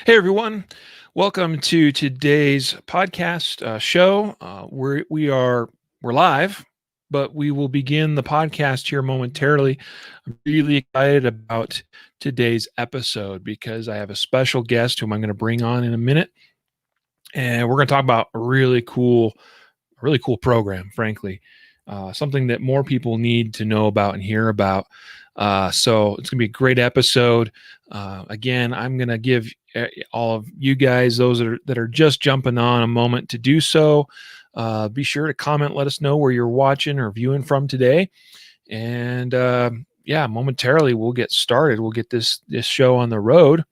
Hey everyone, welcome to today's podcast show. We're live, but we will begin the podcast here momentarily. I'm really excited about today's episode because I have a special guest whom I'm going to bring on in a minute, and we're going to talk about a really cool program. Frankly, something that more people need to know about and hear about. So it's going to be a great episode. Again, I'm going to give all of you guys, those that are just jumping on, a moment to do so. Be sure to comment, let us know where you're watching or viewing from today. And momentarily we'll get started. We'll get this show on the road.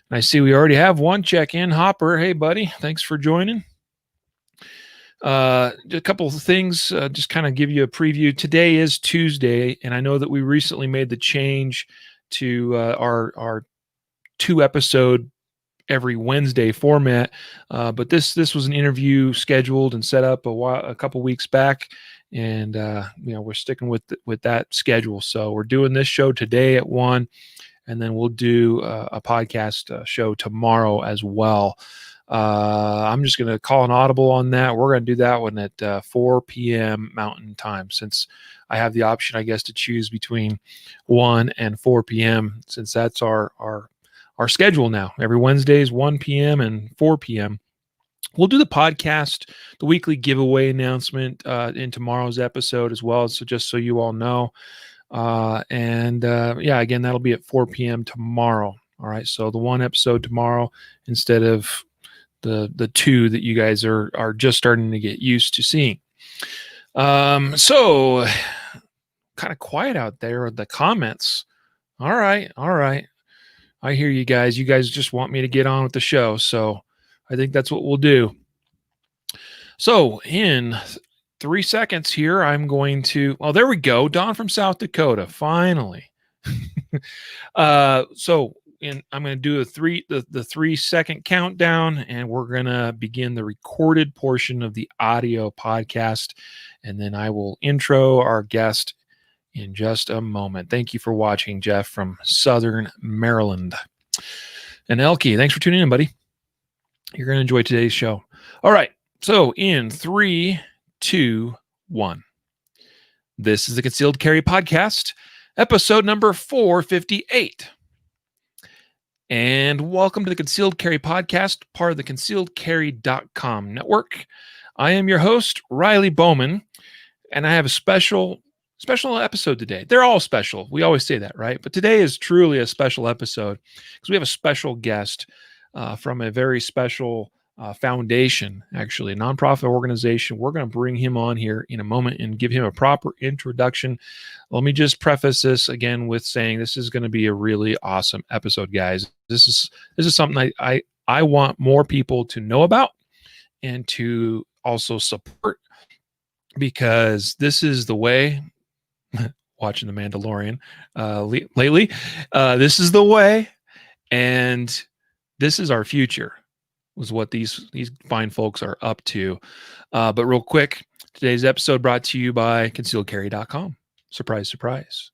And I see we already have one check-in. Hopper, hey buddy, thanks for joining. A couple of things, just kind of give you a preview. Today is Tuesday, and I know that we recently made the change to our 2-episode every Wednesday format, but this was an interview scheduled and set up a couple weeks back, and we're sticking with that schedule. So we're doing this show today at 1, and then we'll do a podcast show tomorrow as well. I'm just going to call an audible on that. We're going to do that one at 4 p.m. Mountain Time, since I have the option, I guess, to choose between 1 and 4 p.m. since that's our schedule now. Every Wednesdays, 1 p.m. and 4 p.m. We'll do the podcast, the weekly giveaway announcement in tomorrow's episode as well. So just so you all know. Again, that'll be at 4 p.m. tomorrow. All right. So the 1 episode tomorrow instead of the 2 that you guys are just starting to get used to seeing. So kind of quiet out there with the comments. All right. I hear you guys. You guys just want me to get on with the show. So I think that's what we'll do. So in 3 seconds here, I'm going to, there we go. Don from South Dakota, finally. I'm going to do the 3-second countdown, and we're going to begin the recorded portion of the audio podcast, and then I will intro our guest in just a moment. Thank you for watching, Jeff from Southern Maryland. And Elke, thanks for tuning in, buddy. You're going to enjoy today's show. All right. So in 3, 2, 1. This is the Concealed Carry Podcast, episode number 458. And welcome to the Concealed Carry Podcast, part of the concealedcarry.com network. I am your host, Riley Bowman, and I have a special episode today. They're all special. We always say that, right? But today is truly a special episode because we have a special guest from a very special foundation, actually, a nonprofit organization. We're going to bring him on here in a moment and give him a proper introduction. Let me just preface this again with saying this is going to be a really awesome episode, guys. This is something I want more people to know about and to also support, because this is the way. Watching The Mandalorian lately, this is the way, and this is our future, was what these fine folks are up to. But real quick, today's episode brought to you by concealedcarry.com. Surprise, surprise.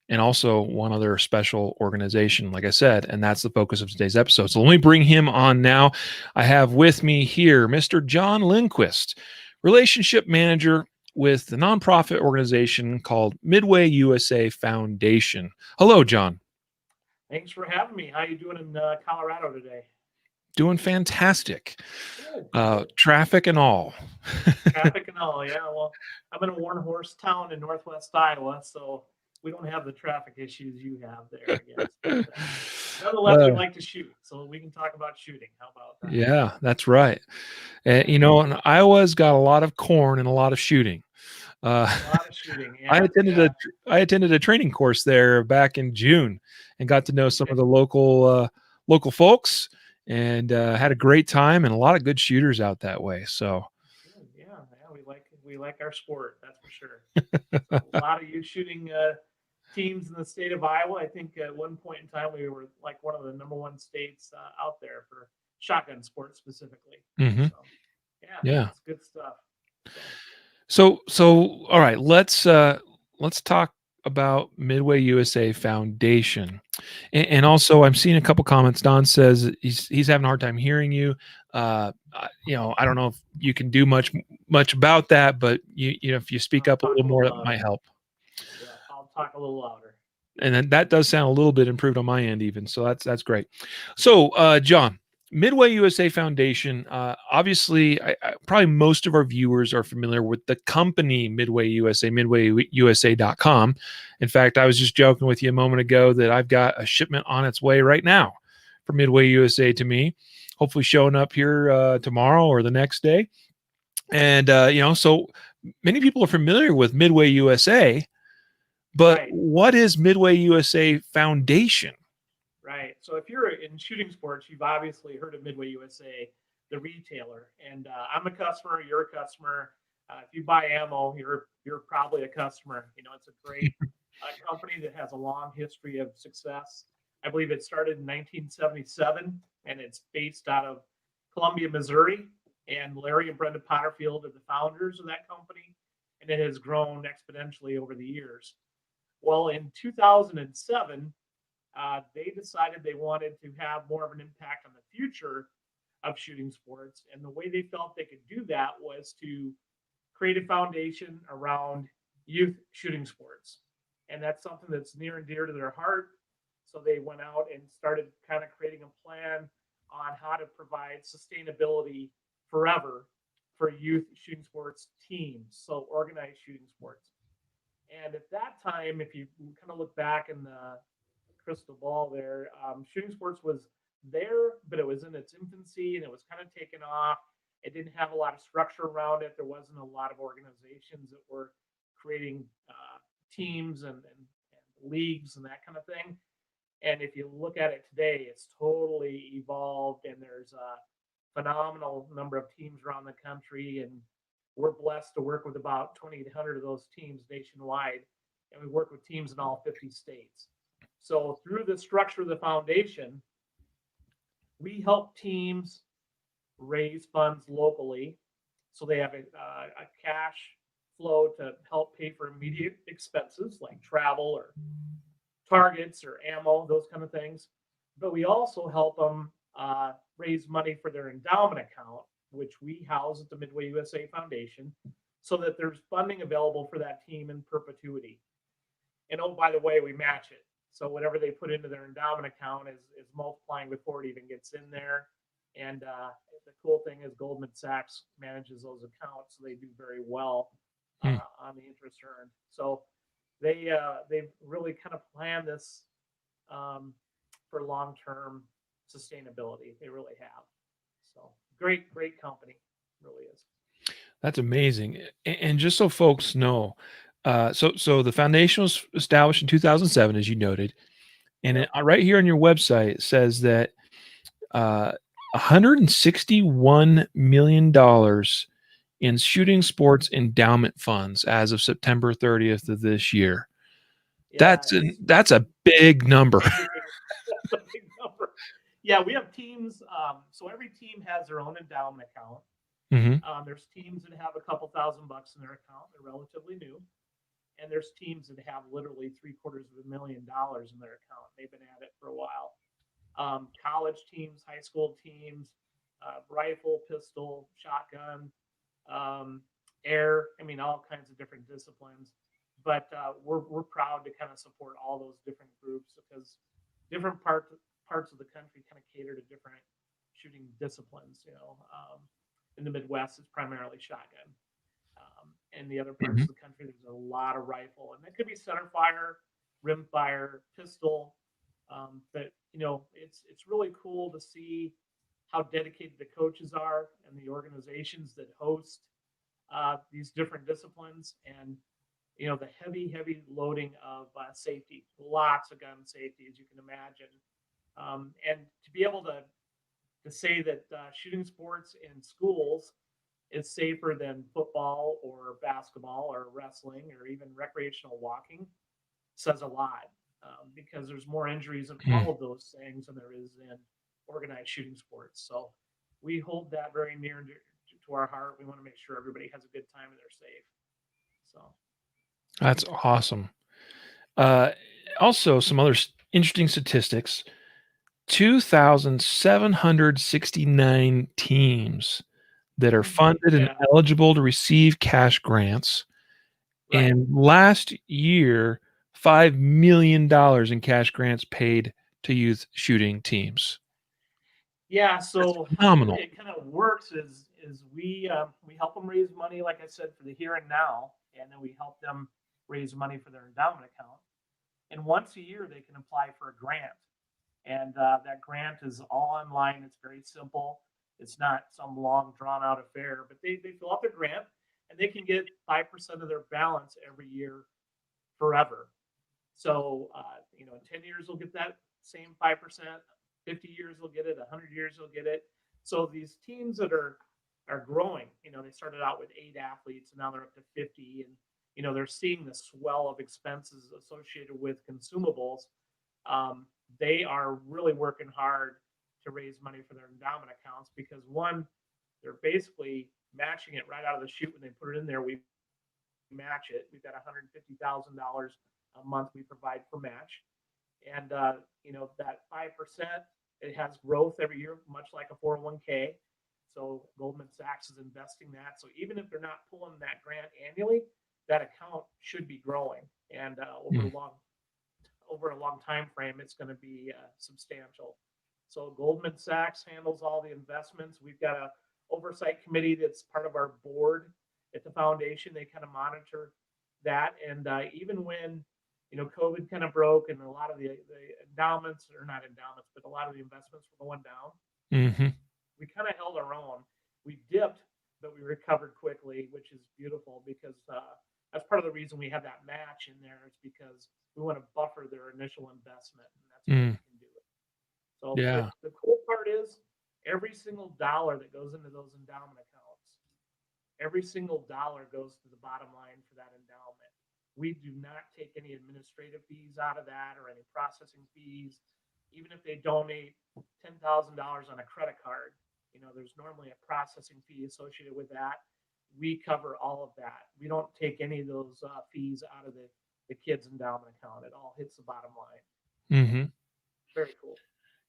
And also one other special organization, like I said, and that's the focus of today's episode. So let me bring him on now. I have with me here Mr. John Lindquist, relationship manager with the nonprofit organization called MidwayUSA Foundation. Hello, John. Thanks for having me. How you doing in Colorado today? Doing fantastic. Traffic and all. Traffic and all, yeah. Well, I'm in a one-horse town in northwest Iowa, so we don't have the traffic issues you have there, I guess. But, nonetheless, we like to shoot, so we can talk about shooting. How about that? Yeah, that's right. And Iowa's got a lot of corn and a lot of shooting. A lot of shooting. Yeah, I attended a training course there back in June and got to know some of the local folks, and had a great time, and a lot of good shooters out that way. So yeah, we like our sport, that's for sure. A lot of youth shooting teams in the state of Iowa. I think at one point in time we were like one of the number 1 states out there for shotgun sports specifically. Mm-hmm. So, yeah, it's good stuff. So all right, let's talk about MidwayUSA Foundation? And also, I'm seeing a couple comments. Don says he's having a hard time hearing you. I don't know if you can do much about that, but if you speak I'll up a talk little a more, little that might louder. help. Yeah, I'll talk a little louder. And then that does sound a little bit improved on my end, even. So that's great. So, John, MidwayUSA Foundation. Obviously, probably most of our viewers are familiar with the company MidwayUSA, MidwayUSA.com. In fact, I was just joking with you a moment ago that I've got a shipment on its way right now from MidwayUSA to me, hopefully showing up here tomorrow or the next day. And so many people are familiar with MidwayUSA, but Right, what is MidwayUSA Foundation? right. So if you're in shooting sports, you've obviously heard of Midway USA, the retailer, and I'm a customer. You're a customer. If you buy ammo, you're probably a customer. It's a great company that has a long history of success. I believe it started in 1977, and it's based out of Columbia, Missouri. And Larry and Brenda Potterfield are the founders of that company, and it has grown exponentially over the years. Well, in 2007, they decided they wanted to have more of an impact on the future of shooting sports. And the way they felt they could do that was to create a foundation around youth shooting sports. And that's something that's near and dear to their heart. So they went out and started kind of creating a plan on how to provide sustainability forever for youth shooting sports teams, so organized shooting sports. And at that time, if you kind of look back in the crystal ball there, shooting sports was there, but it was in its infancy and it was kind of taken off. It didn't have a lot of structure around it. There wasn't a lot of organizations that were creating teams and leagues and that kind of thing. And if you look at it today, it's totally evolved, and there's a phenomenal number of teams around the country. And we're blessed to work with about 2,800 of those teams nationwide, and we work with teams in all 50 states. So through the structure of the foundation, we help teams raise funds locally, so they have a cash flow to help pay for immediate expenses like travel or targets or ammo, those kind of things. But we also help them raise money for their endowment account, which we house at the Midway USA Foundation, so that there's funding available for that team in perpetuity. And oh, by the way, we match it. So whatever they put into their endowment account is multiplying before it even gets in there. And the cool thing is Goldman Sachs manages those accounts, so they do very well on the interest earned. So they've really kind of planned this for long term sustainability. They really have. So great company, really is. That's amazing. And just so folks know, so the foundation was established in 2007, as you noted, and Yep. right here on your website it says that 161 million in shooting sports endowment funds as of September 30th of this year. Yeah, it's That's a big number. that's a big number. Yeah, we have teams. So every team has their own endowment account. Hmm. There's teams that have a couple $1,000s in their account. They're relatively new. And there's teams that have literally $750,000 in their account. They've been at it for a while. College teams, high school teams, rifle, pistol, shotgun, air. I mean, all kinds of different disciplines. But we're proud to kind of support all those different groups because different parts of the country kind of cater to different shooting disciplines. In the Midwest, it's primarily shotgun. In the other parts Hmm. of the country, there's a lot of rifle, and that could be center fire, rim fire, pistol. But it's really cool to see how dedicated the coaches are and the organizations that host these different disciplines, and the heavy loading of safety, lots of gun safety, as you can imagine, and to be able to say that shooting sports in schools is safer than football or basketball or wrestling or even recreational walking says a lot, because there's more injuries in all of those things than there is in organized shooting sports. So we hold that very near to our heart. We want to make sure everybody has a good time and they're safe. So That's awesome. Uh, Also, some other interesting statistics: 2,769 teams that are funded and Yeah, eligible to receive cash grants. right. And last year, $5 million in cash grants paid to youth shooting teams. Yeah, That's so the way phenomenal. it kind of works is we help them raise money, like I said, for the here and now, and then we help them raise money for their endowment account. And once a year, they can apply for a grant, and that grant is all online. It's very simple. It's not some long, drawn out affair, but they fill out their grant, and they can get 5% of their balance every year forever. So, in 10 years, they'll get that same 5%. 50 years, they'll get it. 100 years, they'll get it. So these teams that are growing, they started out with 8 athletes, and now they're up to 50, and they're seeing the swell of expenses associated with consumables. Um, they are really working hard to raise money for their endowment accounts because one, they're basically matching it right out of the chute when they put it in there. We match it. We've got $150,000 a month we provide for match, and that 5%, it has growth every year, much like a 401k. So Goldman Sachs is investing that. So even if they're not pulling that grant annually, that account should be growing, and Mm. over a long time frame, it's going to be substantial. So Goldman Sachs handles all the investments. We've got a oversight committee that's part of our board at the foundation. They kind of monitor that, and even when COVID kind of broke and a lot of the endowments, or not endowments, but a lot of the investments were going down, Hmm. we kind of held our own. We dipped, but we recovered quickly, which is beautiful because that's part of the reason we have that match in there. It's because we want to buffer their initial investment, and that's the way Mm. we can do it. So, but Yeah. the cool part is every single dollar that goes into those endowment accounts, every single dollar goes to the bottom line for that endowment. We do not take any administrative fees out of that or any processing fees. Even if they donate $10,000 on a credit card, there's normally a processing fee associated with that. We cover all of that. We don't take any of those fees out of the kids' endowment account. It all hits the bottom line. Hmm. Very cool.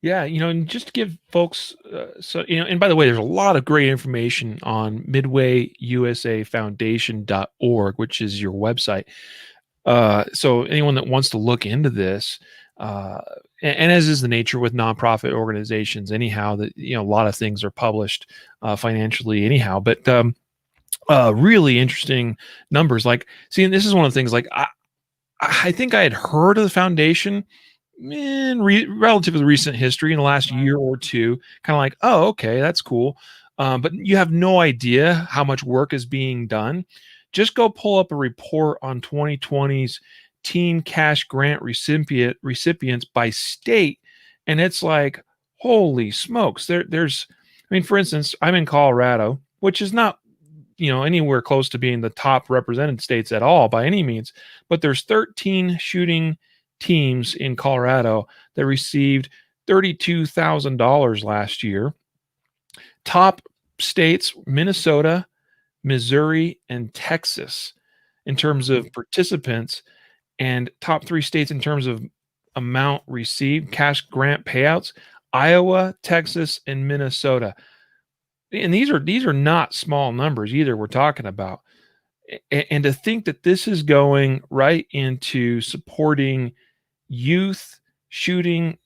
Yeah, and just to give folks, and by the way, there's a lot of great information on MidwayUSA Foundation.org, which is your website. So anyone that wants to look into this, uh, and as is the nature with nonprofit organizations, anyhow, that a lot of things are published financially, anyhow. But really interesting numbers. Like, see, and this is one of the things. Like, I think I had heard of the foundation in relatively recent history in the last year Right. or two, kind of like, oh, okay, that's cool. But you have no idea how much work is being done. Just go pull up a report on 2020's teen cash grant recipients by state, and it's like, holy smokes! There's, I mean, for instance, I'm in Colorado, which is not anywhere close to being the top represented states at all by any means, but there's 13 shooting teams in Colorado that received $32,000 last year. Top states: Minnesota, Missouri, and Texas in terms Mm-hmm. of participants, and top three states in terms of amount received, cash grant payouts: Iowa, Texas, and Minnesota. And these are not small numbers either we're talking about. And to think that this is going right into supporting youth shooting,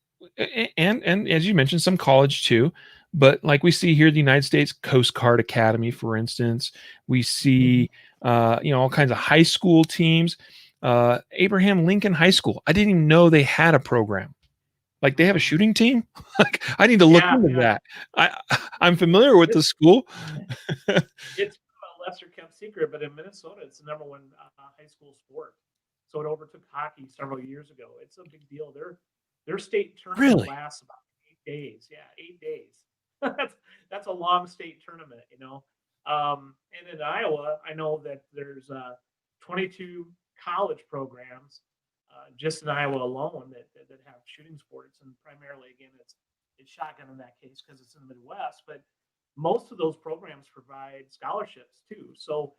and as you mentioned, some college too. But like we see here, the United States Coast Guard Academy, for instance, we Mm-hmm. see all kinds of high school teams. Abraham Lincoln High School, I didn't even know they had a program. Like, they have a Mm-hmm. shooting team. Like, I need to look Yeah, into yeah. that. I I'm familiar with the It's school. it's a lesser kept secret, but in Minnesota, it's the number one high school sport. So it overtook hockey several years ago. It's a big deal. Their state tournament Really? lasts about 8 days. Yeah, 8 days. That's a long state tournament, and in Iowa, I know that there's 22 college programs just in Iowa alone that have shooting sports, and primarily, again, it's shotgun in that case because it's in the Midwest, but most of those programs provide scholarships too. So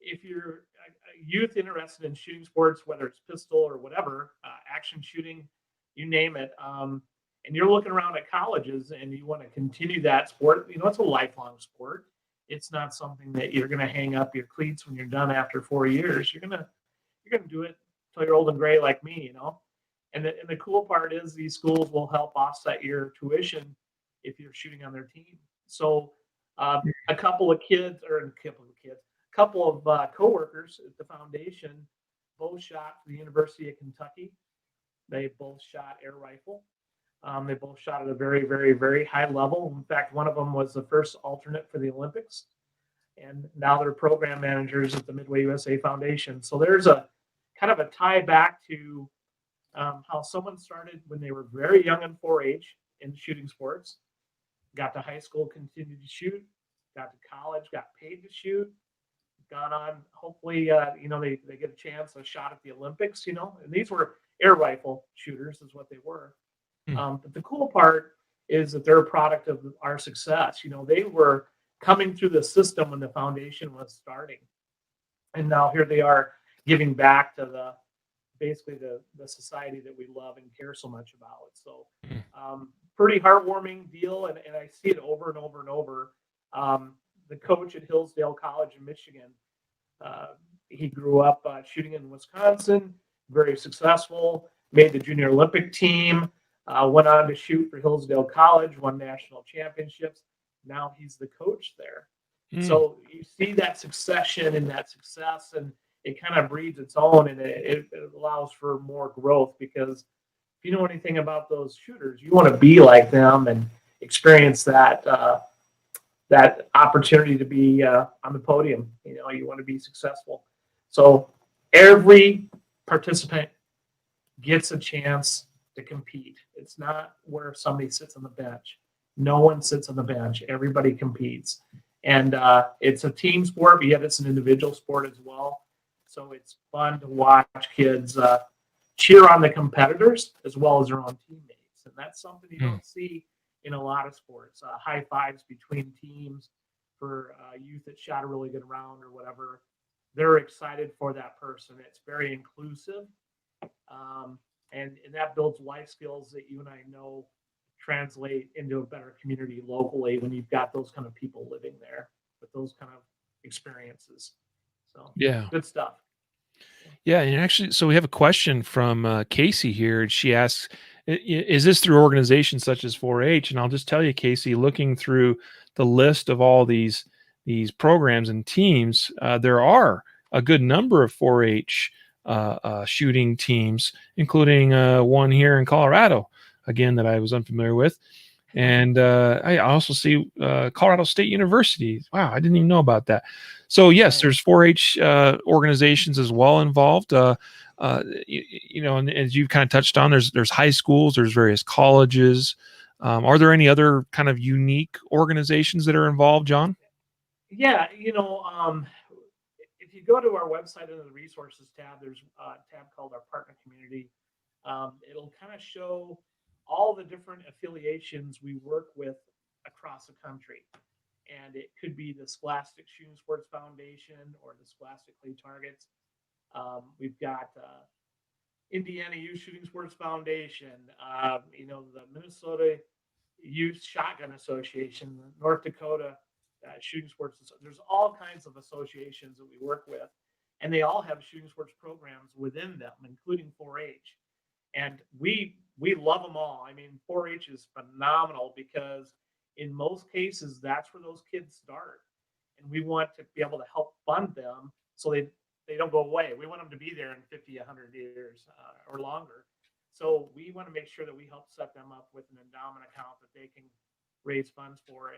if you're a youth interested in shooting sports, whether it's pistol or whatever, action shooting, you name it, and you're looking around at colleges and you want to continue that sport, it's a lifelong sport. It's not something that you're going to hang up your cleats when you're done after 4 years. You're gonna do it until you're old and gray like me. And the cool part is these schools will help offset your tuition if you're shooting on their team. So a couple of kids, or a couple of coworkers at the foundation both shot for the University of Kentucky. They both shot air rifle. They both shot at a very, very, very high level. In fact, one of them was the first alternate for the Olympics, and now they're program managers at the MidwayUSA Foundation. So there's a kind of a tie back to how someone started when they were very young in 4-H in shooting sports, got to high school, continued to shoot, got to college, got paid to shoot, gone on. Hopefully, they get a chance, a shot at the Olympics. And these were air rifle shooters, is what they were. But the cool part is that they're a product of our success. They were coming through the system when the foundation was starting, and now here they are giving back to basically the society that we love and care so much about. So pretty heartwarming deal, and I see it over and over and over. The coach at Hillsdale College in Michigan, he grew up shooting in Wisconsin, very successful, made the junior Olympic team, went on to shoot for Hillsdale College, won national championships. Now he's the coach there. So you see that succession and that success, and it kind of breeds its own, and it allows for more growth, because if you know anything about those shooters, you want to be like them and experience that opportunity to be on the podium. You want to be successful. So every participant gets a chance to compete. It's not where somebody sits on the bench. No one sits on the bench. Everybody competes. And it's a team sport, but yet it's an individual sport as well. So it's fun to watch kids cheer on the competitors as well as their own teammates. And that's something you don't see in a lot of sports. High fives between teams for youth that shot a really good round or whatever. They're excited for that person. It's very inclusive. And that builds life skills that you and I know translate into a better community locally when you've got those kind of people living there with those kind of experiences. So Yeah. good stuff. Yeah, and actually, so we have a question from Casey here. She asks, "Is this through organizations such as 4-H?" And I'll just tell you, Casey, looking through the list of all these programs and teams, there are a good number of 4-H shooting teams, including one here in Colorado, again, that I was unfamiliar with. And I also see Colorado State University. Wow, I didn't even know about that. So yes, there's 4-H organizations as well involved. And as you've kind of touched on, there's high schools, there's various colleges. Are there any other kind of unique organizations that are involved, John? Yeah, if you go to our website under the resources tab, there's a tab called our partner community. It'll kind of show all the different affiliations we work with across the country. And it could be the Scholastic Shooting Sports Foundation or the Scholastic Clay Targets. We've got Indiana Youth Shooting Sports Foundation, the Minnesota Youth Shotgun Association, the North Dakota Shooting Sports. There's all kinds of associations that we work with, and they all have shooting sports programs within them, including 4-H. And we love them all. I mean, 4-H is phenomenal because in most cases, that's where those kids start. And we want to be able to help fund them so they don't go away. We want them to be there in 50, 100 years or longer. So we want to make sure that we help set them up with an endowment account that they can raise funds for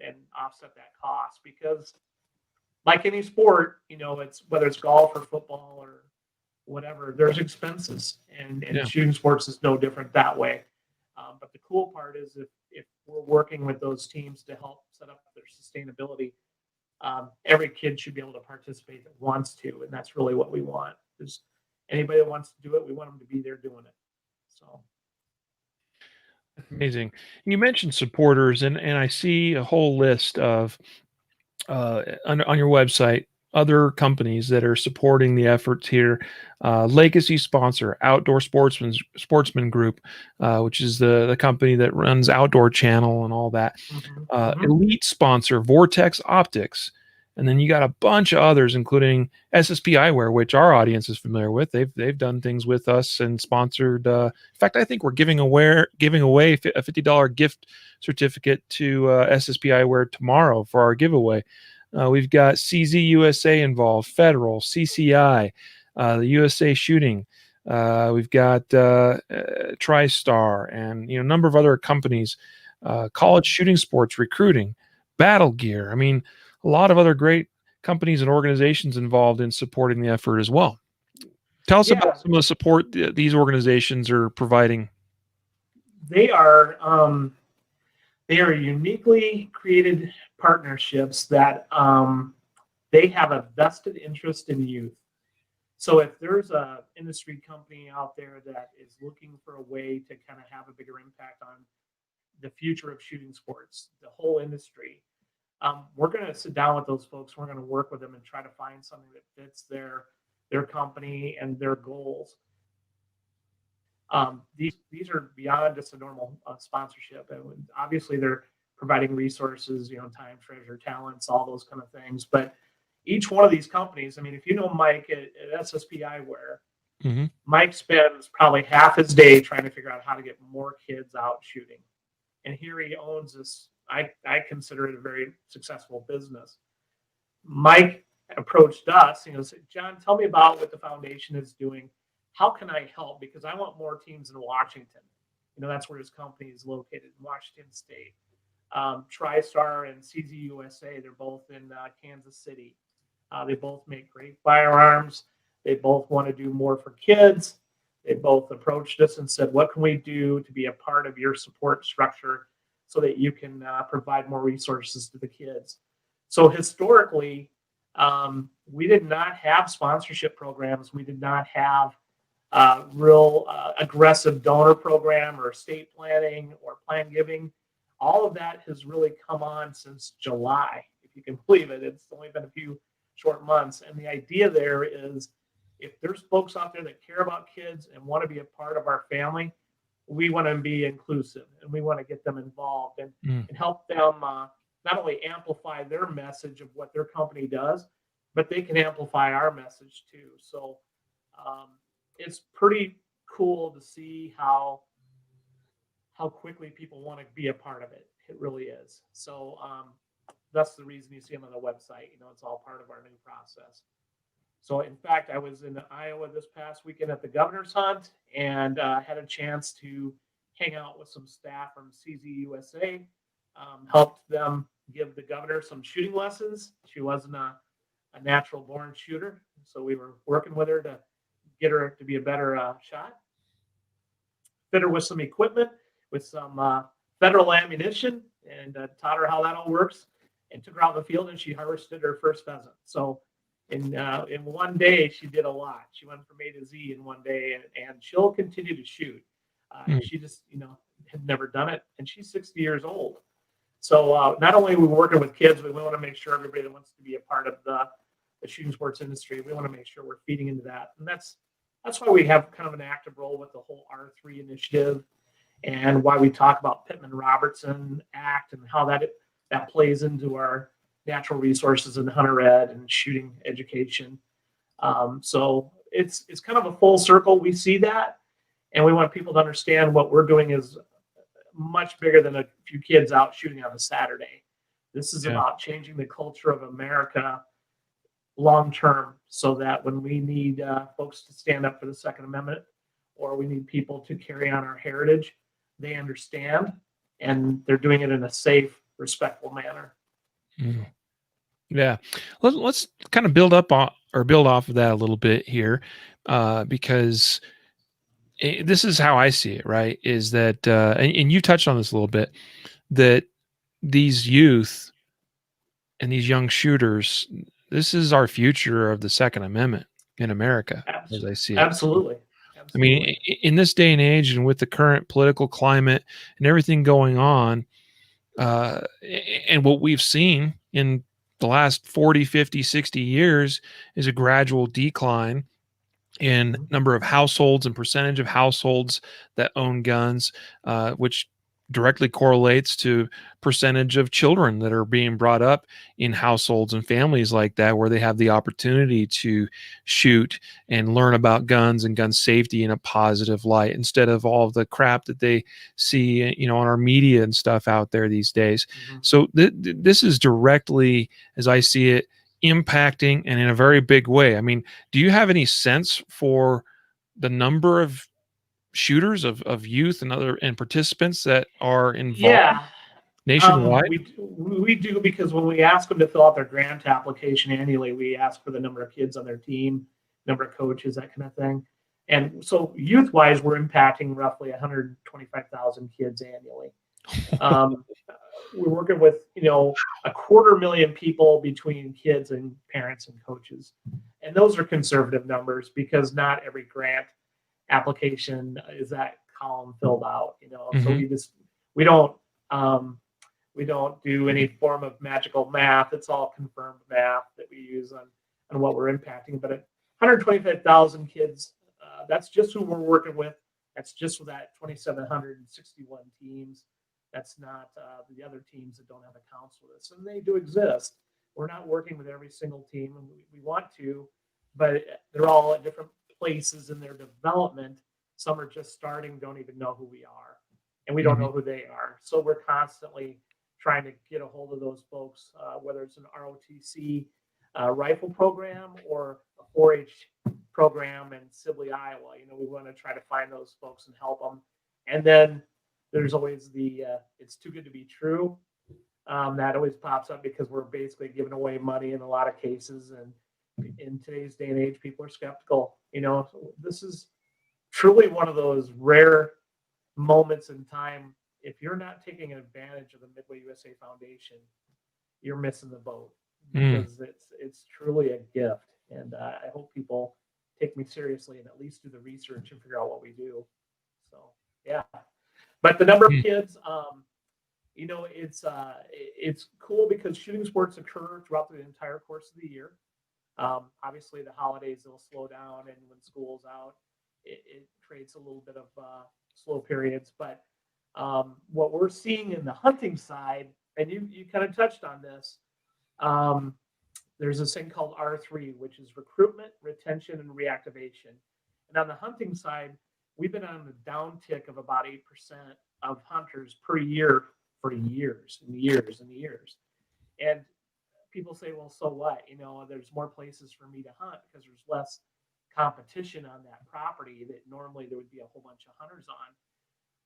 and offset that cost. Because like any sport, it's whether it's golf or football or whatever, there's expenses, and shooting sports is no different that way. But the cool part is if we're working with those teams to help set up their sustainability, every kid should be able to participate that wants to, and that's really what we want. Is anybody that wants to do it, we want them to be there doing it. So amazing. You mentioned supporters, and I see a whole list of on your website other companies that are supporting the efforts here. Legacy sponsor, Outdoor Sportsman Group, which is the company that runs Outdoor Channel and all that. Elite sponsor, Vortex Optics. And then you got a bunch of others, including SSP Eyewear, which our audience is familiar with. They've done things with us and sponsored. In fact, I think we're giving away a $50 gift certificate to SSP Eyewear tomorrow for our giveaway. We've got CZ USA involved, Federal, CCI, the USA Shooting. We've got TriStar, and a number of other companies. College shooting sports recruiting, Battle Gear. I mean, a lot of other great companies and organizations involved in supporting the effort as well. Tell us about some of the support these organizations are providing. They are uniquely created partnerships that they have a vested interest in youth. So if there's a industry company out there that is looking for a way to kind of have a bigger impact on the future of shooting sports, the whole industry, we're going to sit down with those folks. We're going to work with them and try to find something that fits their company and their goals. These are beyond just a normal sponsorship, and obviously they're providing resources, time, treasure, talents, all those kind of things. But each one of these companies, I mean, if you know Mike at SSP Eyewear, Mike spends probably half his day trying to figure out how to get more kids out shooting. And here he owns this, I consider it a very successful business. Mike approached us, said, John, tell me about what the foundation is doing. How can I help? Because I want more teams in Washington. That's where his company is located, in Washington State. TriStar and CZ USA, they're both in Kansas City. They both make great firearms. They both want to do more for kids. They both approached us and said, what can we do to be a part of your support structure so that you can provide more resources to the kids? So historically, we did not have sponsorship programs. We did not have real aggressive donor program or estate planning or plan giving. All of that has really come on since July. If you can believe it, it's only been a few short months. And the idea there is, if there's folks out there that care about kids and want to be a part of our family, we want to be inclusive and we want to get them involved and help them not only amplify their message of what their company does, but they can amplify our message too. So it's pretty cool to see how quickly people want to be a part of it. It really is. So that's the reason you see them on the website. It's all part of our new process. So in fact, I was in Iowa this past weekend at the governor's hunt and had a chance to hang out with some staff from CZ USA, helped them give the governor some shooting lessons. She wasn't a natural born shooter, so we were working with her to get her to be a better shot. Fit her with some equipment, with some federal ammunition, and taught her how that all works, and took her out in the field and she harvested her first pheasant. So in one day, she did a lot. She went from A to Z in one day, and she'll continue to shoot. She just, had never done it, and she's 60 years old. So not only are we working with kids, but we want to make sure everybody that wants to be a part of the shooting sports industry, we want to make sure we're feeding into that. And that's why we have kind of an active role with the whole R3 initiative, and why we talk about Pittman-Robertson Act and how that plays into our natural resources and hunter ed and shooting education. So it's kind of a full circle. We see that, and we want people to understand what we're doing is much bigger than a few kids out shooting on a Saturday. This is about changing the culture of America long term, so that when we need folks to stand up for the Second Amendment, or we need people to carry on our heritage, they understand, and they're doing it in a safe, respectful manner. Yeah, let's kind of build off of that a little bit here, because this is how I see it. Right? Is that and you touched on this a little bit, that these youth and these young shooters, this is our future of the Second Amendment in America, as I see it. Absolutely. I mean, in this day and age, and with the current political climate and everything going on, and what we've seen in the last 40, 50, 60 years is a gradual decline in number of households and percentage of households that own guns, which directly correlates to percentage of children that are being brought up in households and families like that, where they have the opportunity to shoot and learn about guns and gun safety in a positive light, instead of all of the crap that they see, on our media and stuff out there these days. So this is directly, as I see it, impacting, and in a very big way. I mean, do you have any sense for the number of shooters, of youth and participants that are involved Yeah, nationwide? we do, because when we ask them to fill out their grant application annually, we ask for the number of kids on their team, number of coaches, that kind of thing. And so youth wise, we're impacting roughly 125,000 kids annually. Um, we're working with, 250,000 people between kids and parents and coaches. And those are conservative numbers, because not every grant application is that column filled out, so we don't do any form of magical math. It's all confirmed math that we use on what we're impacting. But at 125,000 kids, that's just who we're working with. That's just with that 2,761 teams. That's not the other teams that don't have accounts with us, and they do exist. We're not working with every single team, and we want to, but they're all at different places in their development. Some are just starting, don't even know who we are, and we don't know who they are. So we're constantly trying to get a hold of those folks, whether it's an ROTC rifle program or a 4-H program in Sibley, Iowa. We want to try to find those folks and help them. And then there's always the it's too good to be true. That always pops up, because we're basically giving away money in a lot of cases. And in today's day and age, people are skeptical. This is truly one of those rare moments in time. If you're not taking advantage of the MidwayUSA Foundation, you're missing the boat, because it's truly a gift. And I hope people take me seriously and at least do the research and figure out what we do. So, yeah. But the number of kids, it's cool, because shooting sports occur throughout the entire course of the year. Obviously, the holidays, they'll slow down, and when school's out, it creates a little bit of slow periods. But what we're seeing in the hunting side, and you kind of touched on this, there's this thing called R3, which is recruitment, retention, and reactivation. And on the hunting side, we've been on the downtick of about 8% of hunters per year for years and years and years. And people say, well, so what? There's more places for me to hunt, because there's less competition on that property that normally there would be a whole bunch of hunters on.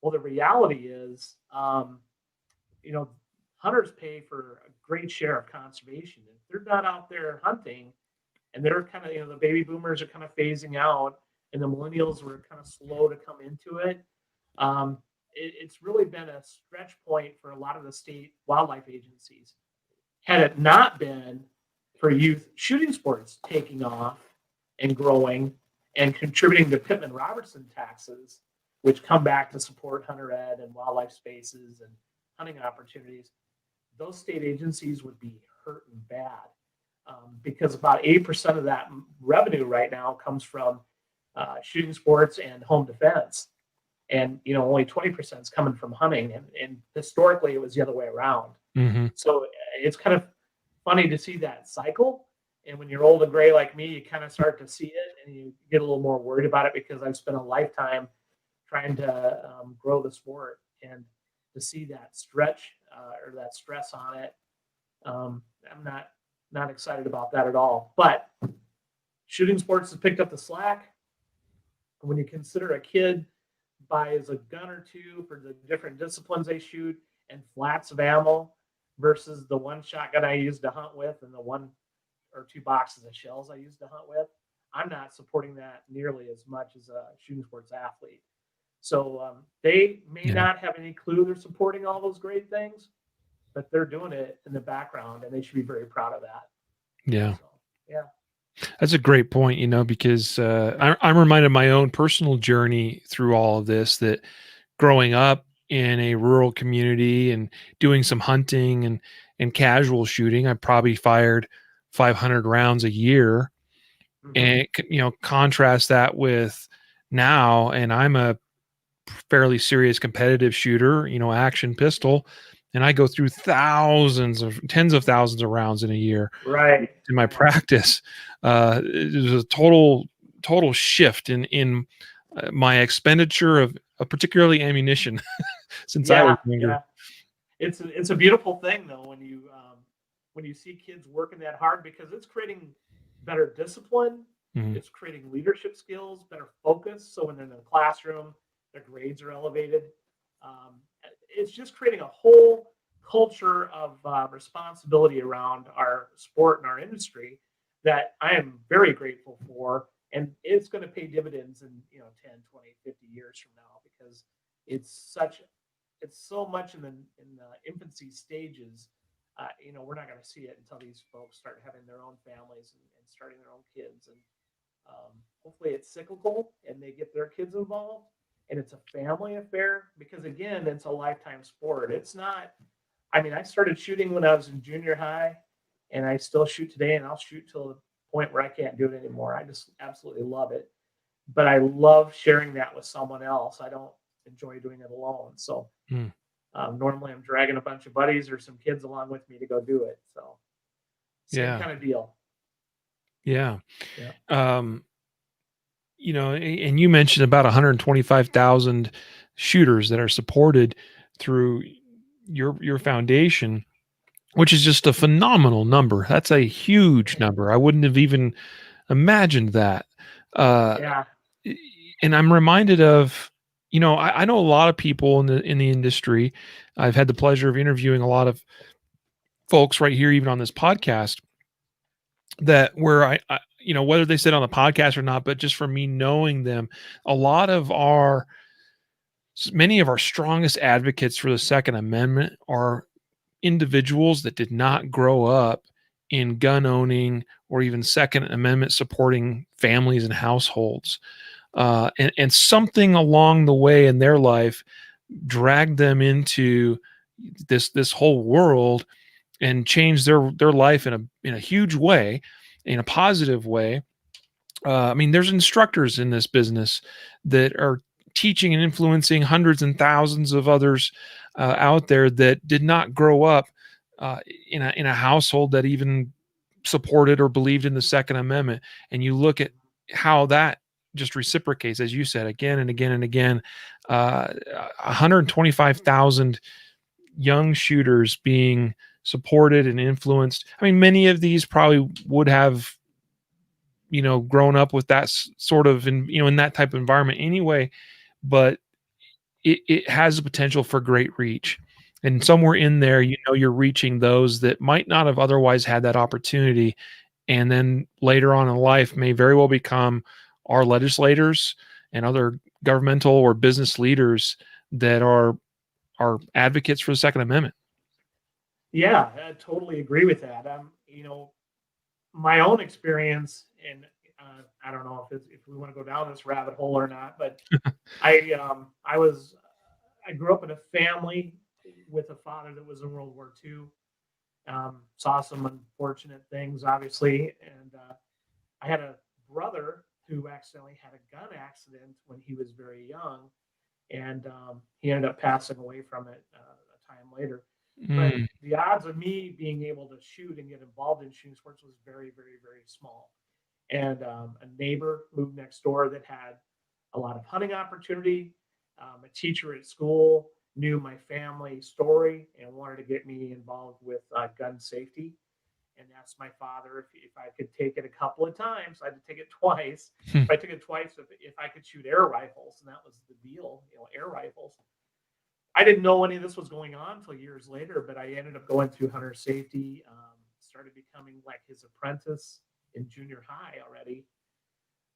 Well, the reality is, hunters pay for a great share of conservation. If they're not out there hunting, and they're kind of, the baby boomers are kind of phasing out, and the millennials were kind of slow to come into it. It's really been a stretch point for a lot of the state wildlife agencies. Had it not been for youth shooting sports taking off and growing and contributing to Pittman-Robertson taxes, which come back to support hunter ed and wildlife spaces and hunting opportunities, those state agencies would be hurting bad, because about 8% of that revenue right now comes from shooting sports and home defense. And, only 20% is coming from hunting. And historically, it was the other way around. So it's kind of funny to see that cycle. And when you're old and gray like me, you kind of start to see it, and you get a little more worried about it, because I've spent a lifetime trying to grow the sport, and to see that stretch or that stress on it, I'm not excited about that at all. But shooting sports has picked up the slack. When you consider a kid buys a gun or two for the different disciplines they shoot, and flats of ammo, versus the one shotgun I used to hunt with and the 1 or 2 boxes of shells I used to hunt with, I'm not supporting that nearly as much as a shooting sports athlete. So they may not have any clue they're supporting all those great things, but they're doing it in the background, and they should be very proud of that. Yeah. So, yeah. That's a great point, because I'm reminded of my own personal journey through all of this, that growing up, in a rural community and doing some hunting and casual shooting, I probably fired 500 rounds a year. Hmm. And contrast that with now, and I'm a fairly serious competitive shooter, action pistol, and I go through tens of thousands of rounds in a year Right. in my Right. practice. There's a total shift in my expenditure of particularly ammunition since I was Yeah. younger. Yeah. It's a beautiful thing though when you see kids working that hard because it's creating better discipline, Mhm. it's creating leadership skills, better focus. So when they're in the classroom, their grades are elevated. Um, it's just creating a whole culture of responsibility around our sport and our industry that I am very grateful for. And it's going to pay dividends in 10, 20, 50 years from now because it's such it's so much in the infancy stages. We're not going to see it until these folks start having their own families and starting their own kids. And hopefully, it's cyclical and they get their kids involved and it's a family affair because again, it's a lifetime sport. It's not. I mean, I started shooting when I was in junior high, and I still shoot today, and I'll shoot till the point where I can't do it anymore. I just absolutely love it, but I love sharing that with someone else. I don't enjoy doing it alone. So Mm. normally, I'm dragging a bunch of buddies or some kids along with me to go do it. So same Yeah, kind of deal. yeah. Yeah. Um, and you mentioned about 125,000 shooters that are supported through your foundation, which is just a phenomenal number. That's a huge number. I wouldn't have even imagined that. Uh, Yeah. and I'm reminded of, I know a lot of people in the industry. I've had the pleasure of interviewing a lot of folks right here, even on this podcast, that where whether they sit on the podcast or not, but just from me knowing them, a lot of many of our strongest advocates for the Second Amendment are individuals that did not grow up in gun owning or even Second Amendment supporting families and households. And something along the way in their life dragged them into this whole world and changed their life in a huge way, in a positive way. I mean, there's instructors in this business that are teaching and influencing hundreds and thousands of others out there that did not grow up in a household that even supported or believed in the Second Amendment. And you look at how that just reciprocates, as you said, again and again and again. 125,000 young shooters being supported and influenced. I mean, many of these probably would have grown up with that sort of in that type of environment anyway, but it has the potential for great reach. And somewhere in there, you're reaching those that might not have otherwise had that opportunity, and then later on in life may very well become our legislators and other governmental or business leaders that are advocates for the Second Amendment. Yeah, I totally agree with that. My own experience, and I don't know if we want to go down this rabbit hole or not, but I grew up in a family with a father that was in World War II. Saw some unfortunate things, obviously, and I had a brother who accidentally had a gun accident when he was very young, and he ended up passing away from it a time later. But Mm, the odds of me being able to shoot and get involved in shooting sports was very, very, very small. And a neighbor moved next door that had a lot of hunting opportunity. A teacher at school knew my family story and wanted to get me involved with gun safety and asked my father if I could take it a couple of times. I had to take it twice. hmm, If I took it twice, if I could shoot air rifles, and that was the deal, air rifles. I didn't know any of this was going on until years later, but I ended up going through hunter safety, started becoming like his apprentice in junior high already.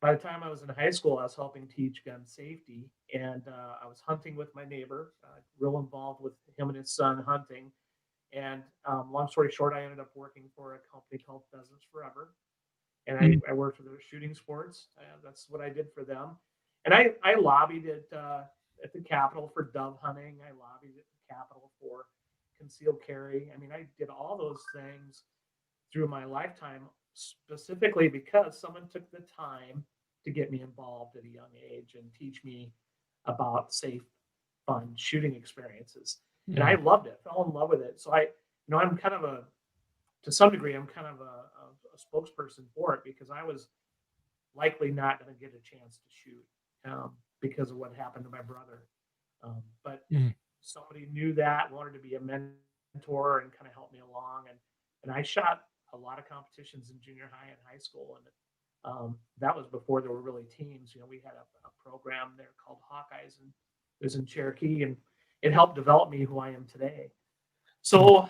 By the time I was in high school, I was helping teach gun safety, and I was hunting with my neighbor, real involved with him and his son hunting. And long story short, I ended up working for a company called Pheasants Forever, and mm, I worked for their shooting sports. That's what I did for them, and I lobbied it. at the Capitol for dove hunting. I lobbied at the Capitol for concealed carry. I mean, I did all those things through my lifetime specifically because someone took the time to get me involved at a young age and teach me about safe, fun shooting experiences. And I Mm. loved it, fell in love with it. So I'm kind of to some degree, I'm kind of a spokesperson for it because I was likely not going to get a chance to shoot because of what happened to my brother. But Mm. somebody knew that, wanted to be a mentor and kind of help me along. And I shot a lot of competitions in junior high and high school. And that was before there were really teams. We had a program there called Hawkeyes, and it was in Cherokee, and it helped develop me who I am today. Mm. So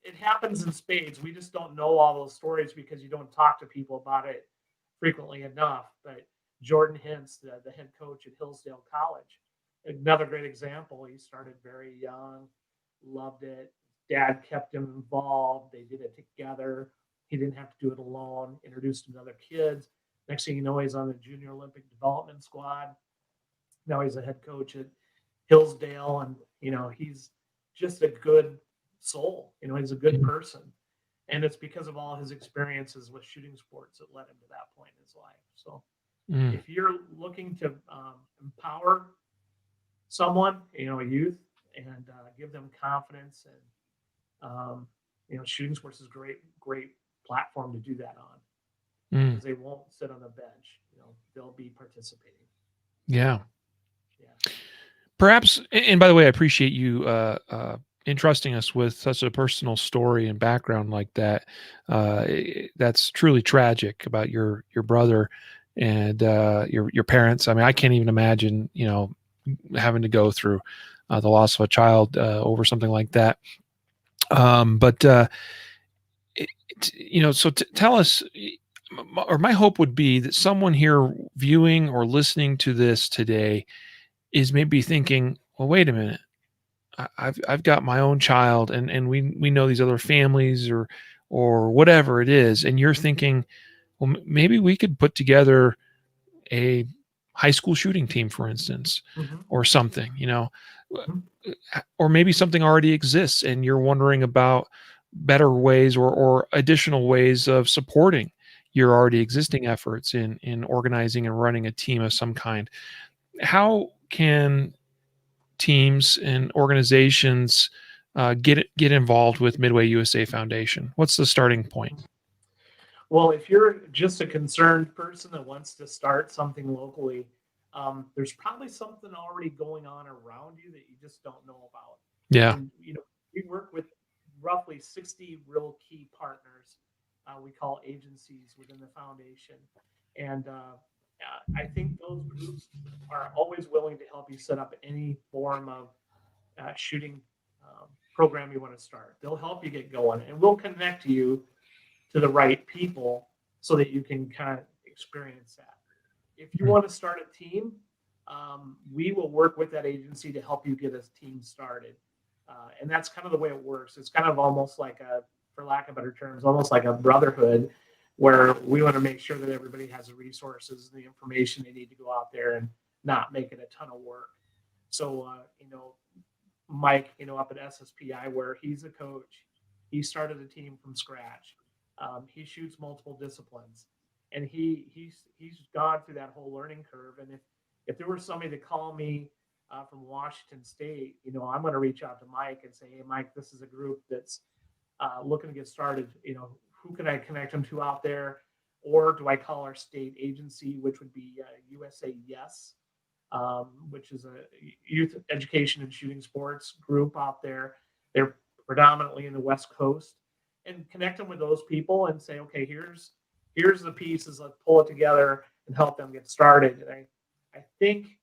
it happens in spades. We just don't know all those stories because you don't talk to people about it frequently enough. But Jordan Hintz, the head coach at Hillsdale College, another great example. He started very young, loved it. Dad kept him involved. They did it together. He didn't have to do it alone. Introduced him to other kids. Next thing you know, he's on the Junior Olympic Development Squad. Now he's a head coach at Hillsdale, and he's just a good soul. He's a good Mm. person, and it's because of all his experiences with shooting sports that led him to that point in his life. So, Mm. if you're looking to empower someone, a youth, and give them confidence, and shooting sports is a great platform to do that on Mm. because they won't sit on the bench. They'll be participating. Yeah. Yeah. Perhaps, and by the way, I appreciate you entrusting us with such a personal story and background like that. That's truly tragic about your brother and your parents. I mean, I can't even imagine, having to go through the loss of a child over something like that. But so tell us, or my hope would be that someone here viewing or listening to this today is maybe thinking, well, wait a minute. I've got my own child, and we know these other families or whatever it is, and you're Mhm. thinking, well, maybe we could put together a high school shooting team, for instance, Mhm. or something, Mhm. or maybe something already exists, and you're wondering about better ways or additional ways of supporting your already existing efforts in organizing and running a team of some kind. How can teams and organizations get involved with Midway USA Foundation? What's the starting point? Well, if you're just a concerned person that wants to start something locally, there's probably something already going on around you that you just don't know about. Yeah. And we work with roughly 60 real key partners. We call agencies within the foundation, and I think those groups are always willing to help you set up any form of shooting program you want to start. They'll help you get going, and we'll connect you to the right people so that you can kind of experience that. If you Mm. want to start a team, we will work with that agency to help you get a team started. And that's kind of the way it works. It's kind of almost like for lack of better terms, almost like a brotherhood where we want to make sure that everybody has the resources and the information they need to go out there and not make it a ton of work. So, Mike, up at SSPI, where he's a coach, he started a team from scratch. He shoots multiple disciplines, and he's gone through that whole learning curve. And if there was somebody to call me from Washington State, I'm going to reach out to Mike and say, hey, Mike, this is a group that's looking to get started. Who can I connect them to out there? Or do I call our state agency, which would be USA Yes, which is a youth education and shooting sports group out there. They're predominantly in the West Coast, and connect them with those people and say, okay, here's the pieces. Let's pull it together and help them get started. And I think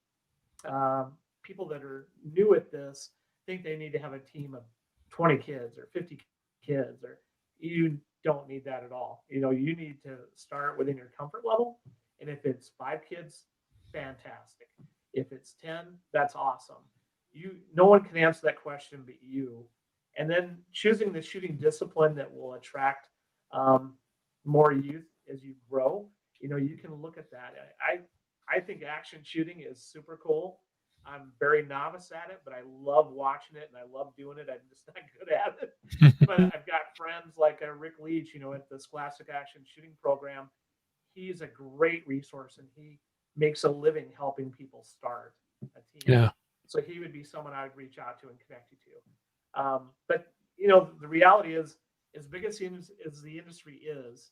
people that are new at this think they need to have a team of 20 kids or 50 kids, or you don't need that at all. You need to start within your comfort level. And if it's 5 kids, fantastic. If it's 10, that's awesome. No one can answer that question but you. And then choosing the shooting discipline that will attract um, more youth as you grow. You can look at that. I think action shooting is super cool. I'm very novice at it, but I love watching it and I love doing it. I'm just not good at it. But I've got friends like Rick Leach, at the Scholastic Action Shooting Program. He's a great resource and he makes a living helping people start a team. Yeah. So he would be someone I would reach out to and connect you to. But the reality is, as big as the industry is,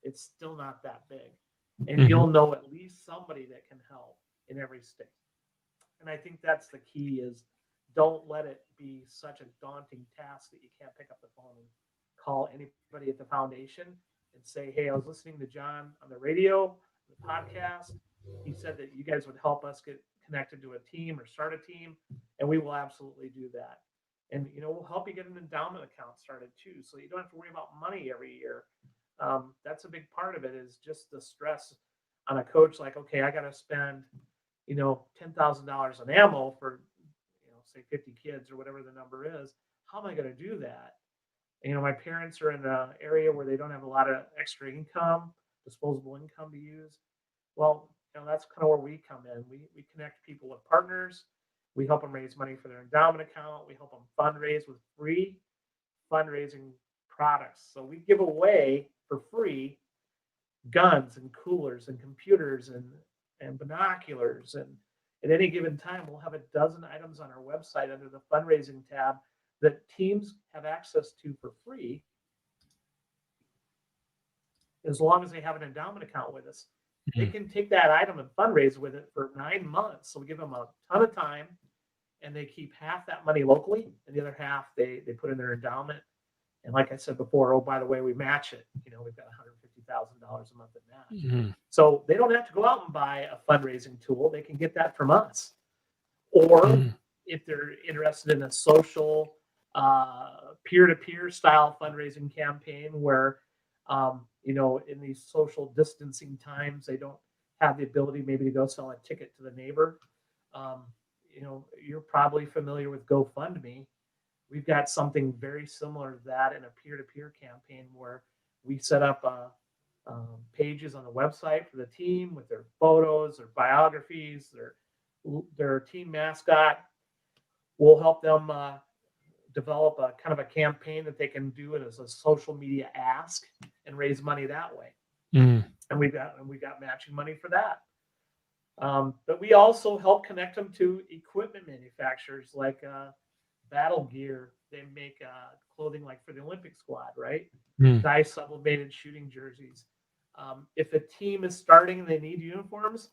it's still not that big. And you'll know at least somebody that can help in every state. And I think that's the key is don't let it be such a daunting task that you can't pick up the phone and call anybody at the foundation and say, hey, I was listening to John on the radio, the podcast. He said that you guys would help us get connected to a team or start a team, and we will absolutely do that. And we'll help you get an endowment account started too, so you don't have to worry about money every year. That's a big part of it is just the stress on a coach. Like, okay, I got to spend $10,000 on ammo for say 50 kids or whatever the number is. How am I going to do that? My parents are in an area where they don't have a lot of extra income, disposable income to use. Well, that's kind of where we come in. We connect people with partners. We help them raise money for their endowment account. We help them fundraise with free fundraising products. So we give away for free guns and coolers and computers and binoculars. And at any given time, we'll have a dozen items on our website under the fundraising tab that teams have access to for free as long as they have an endowment account with us. They can take that item and fundraise with it for 9 months. So we give them a ton of time and they keep half that money locally and the other half they put in their endowment. And like I said before, oh, by the way, we match it. We've got $150,000 a month in match. So they don't have to go out and buy a fundraising tool. They can get that from us. Or if they're interested in a social peer-to-peer style fundraising campaign where, in these social distancing times, they don't have the ability maybe to go sell a ticket to the neighbor. You're probably familiar with GoFundMe. We've got something very similar to that in a peer-to-peer campaign where we set up pages on the website for the team with their photos, their biographies, their team mascot. We'll help them develop a kind of a campaign that they can do it as a social media ask and raise money that way. And we've got matching money for that. But we also help connect them to equipment manufacturers like Battle Gear. They make clothing like for the Olympic squad, right? Dye sublimated shooting jerseys. If a team is starting and they need uniforms,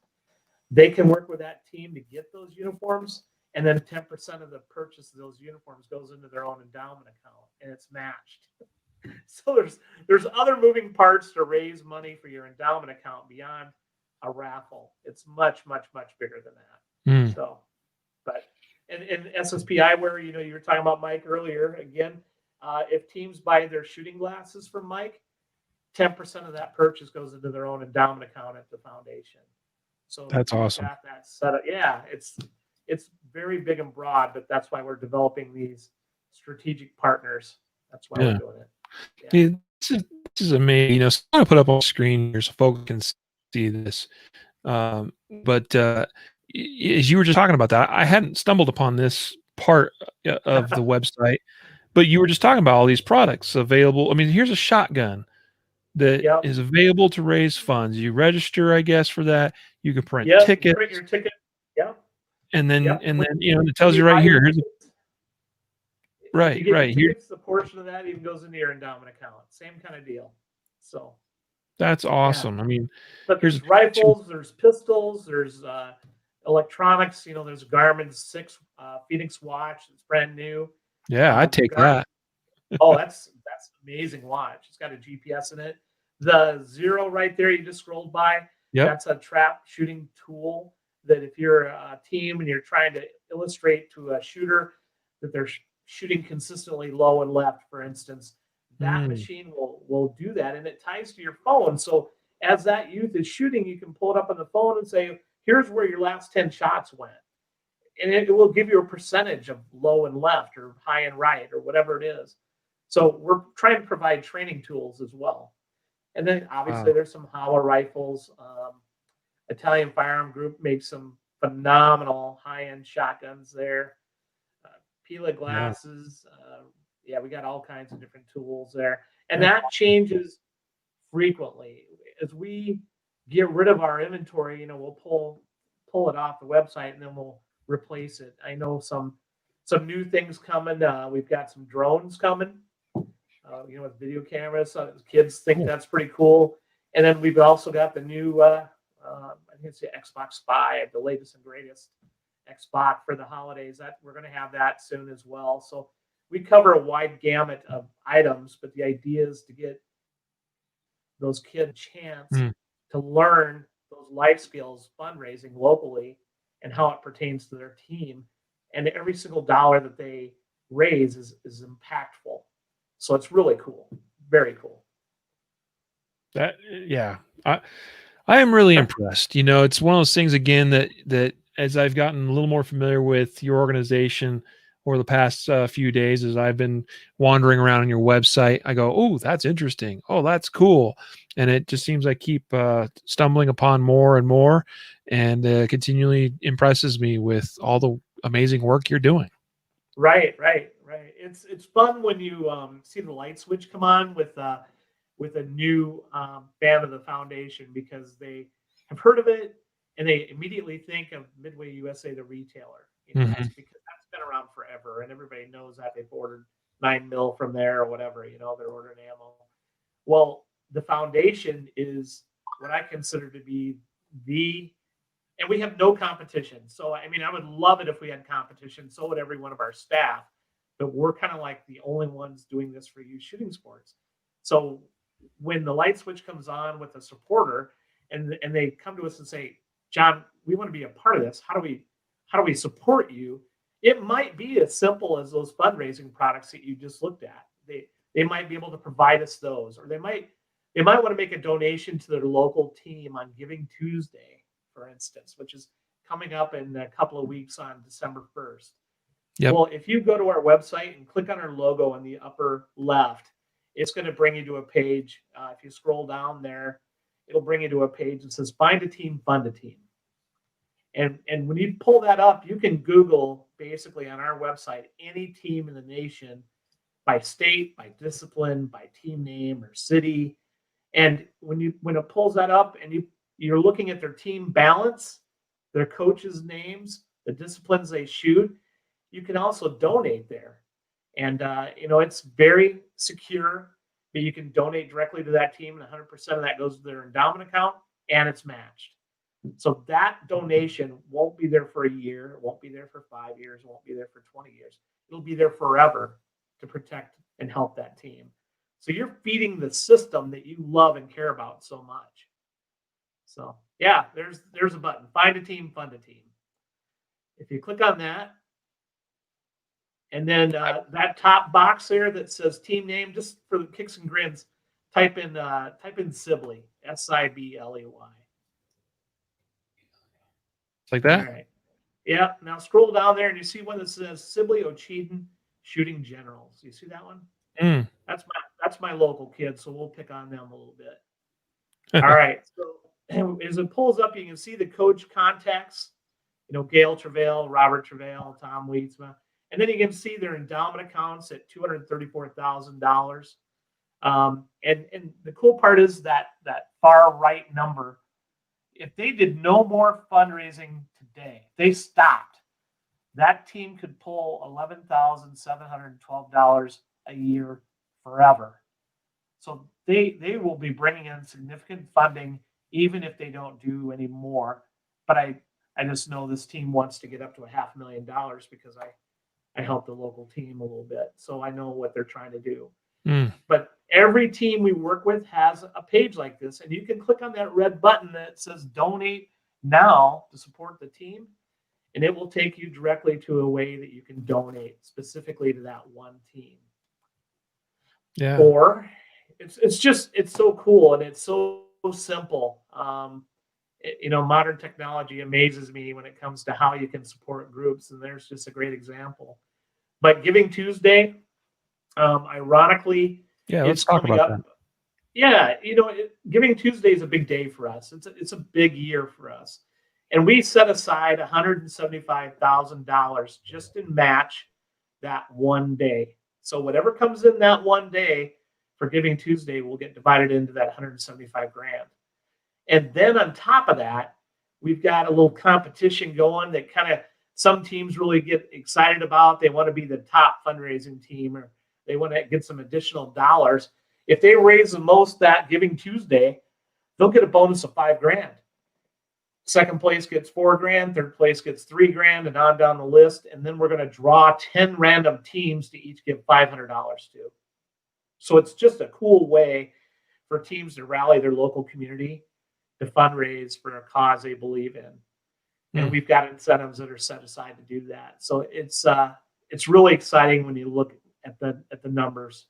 they can work with that team to get those uniforms. And then 10% of the purchase of those uniforms goes into their own endowment account and it's matched. So there's other moving parts to raise money for your endowment account beyond a raffle. It's much, much, much bigger than that. So, but in SSPI, where you were talking about Mike earlier, again, if teams buy their shooting glasses from Mike, 10% of that purchase goes into their own endowment account at the foundation. So that's awesome. Got that set up. Yeah, it's very big and broad, but that's why we're developing these strategic partners. That's why we're doing it. Yeah. This is amazing. So I'm going to put up on the screen here so folks can see this. But as you were just talking about that, I hadn't stumbled upon this part of the website, but you were just talking about all these products available. I mean, here's a shotgun that is available to raise funds. You register, I guess, for that. You can print tickets. You print your ticket. Yeah. And then it tells you right here. Here's right. Tickets, a portion of that even goes into your endowment account. Same kind of deal. So that's awesome. I mean, but there's rifles, there's pistols, there's electronics. There's a Garmin 6 Phoenix watch. It's brand new. Yeah, I'd take that. Oh, that's an amazing watch. It's got a GPS in it. The 0 right there you just scrolled by. That's a trap shooting tool that if you're a team and you're trying to illustrate to a shooter that they're shooting consistently low and left, for instance, that machine will do that, and it ties to your phone. So as that youth is shooting, you can pull it up on the phone and say, here's where your last 10 shots went. And it will give you a percentage of low and left or high and right or whatever it is. So we're trying to provide training tools as well. And then obviously there's some Howa rifles. Italian Firearm Group makes some phenomenal high-end shotguns there, Pila Yeah. glasses. Yeah, we got all kinds of different tools there, and that changes frequently as we get rid of our inventory. We'll pull it off the website and then we'll replace it. I know some new things coming. We've got some drones coming. With video cameras. Kids think that's pretty cool. And then we've also got the new, I think it's the Xbox 5, the latest and greatest Xbox for the holidays. That we're going to have that soon as well. So we cover a wide gamut of items, but the idea is to get those kids a chance to learn those life skills, fundraising locally, and how it pertains to their team. And every single dollar that they raise is impactful. So it's really cool. Very cool. Yeah. I am really impressed. It's one of those things again that as I've gotten a little more familiar with your organization over the past few days, as I've been wandering around on your website, I go, oh, that's interesting. Oh, that's cool. And it just seems I keep stumbling upon more and more, and continually impresses me with all the amazing work you're doing. Right. It's fun when you see the light switch come on with a new fan of the foundation, because they have heard of it and they immediately think of Midway USA, the retailer. That's because that's been around forever and everybody knows that they've ordered 9mm from there or whatever. They're ordering ammo. Well, the foundation is what I consider to be and we have no competition. So, I mean, I would love it if we had competition. So would every one of our staff. But we're kind of like the only ones doing this for youth shooting sports. So when the light switch comes on with a supporter and they come to us and say, John, we want to be a part of this. How do we support you? It might be as simple as those fundraising products that you just looked at. They might be able to provide us those, or they might want to make a donation to their local team on Giving Tuesday, for instance, which is coming up in a couple of weeks on December 1st. Yep. Well, if you go to our website and click on our logo in the upper left, it's going to bring you to a page. If you scroll down there, it'll bring you to a page that says Find a Team, Fund a Team. And when you pull that up, you can Google basically on our website any team in the nation by state, by discipline, by team name or city. And when it pulls that up and you're looking at their team balance, their coaches' names, the disciplines they shoot, you can also donate there. And, it's very secure, but you can donate directly to that team, and 100% of that goes to their endowment account, and it's matched. So that donation won't be there for a year. It won't be there for 5 years. It won't be there for 20 years. It'll be there forever to protect and help that team. So you're feeding the system that you love and care about so much. So yeah, there's a button. Find a team, fund a team. If you click on that, and then that top box there that says team name, just for the kicks and grins, type in Sibley, Sibley. Like that? All right. Yeah. Now scroll down there and you see one that says Sibley Ocheeden Shooting Generals. You see that one? That's my local kid, so we'll pick on them a little bit. All right. So as it pulls up, you can see the coach contacts. Gail Travail, Robert Travail, Tom Wietzma. And then you can see their endowment accounts at $234,000. And the cool part is that far right number. If they did no more fundraising today, they stopped, that team could pull $11,712 a year forever. So they will be bringing in significant funding, even if they don't do any more. But I just know this team wants to get up to $500,000 because I helped the local team a little bit. So I know what they're trying to do. But every team we work with has a page like this, and you can click on that red button that says donate now to support the team, and it will take you directly to a way that you can donate specifically to that one team. Yeah. Or it's so cool and it's so simple. Modern technology amazes me when it comes to how you can support groups, and there's just a great example. But Giving Tuesday, ironically, let's talk about that. Yeah, Giving Tuesday is a big day for us. It's a big year for us, And we set aside $175,000 just in match that one day. So whatever comes in that one day for Giving Tuesday will get divided into that 175 grand. And then on top of that, we've got a little competition going that kind of some teams really get excited about. They want to be the top fundraising team, or they want to get some additional dollars. If they raise the most that Giving Tuesday, they'll get a bonus of 5 grand. Second place gets 4 grand, third place gets 3 grand, and on down the list. And then we're going to draw 10 random teams to each give $500 to. So it's just a cool way for teams to rally their local community to fundraise for a cause they believe in. And we've got incentives that are set aside to do that. So it's really exciting when you look at the numbers.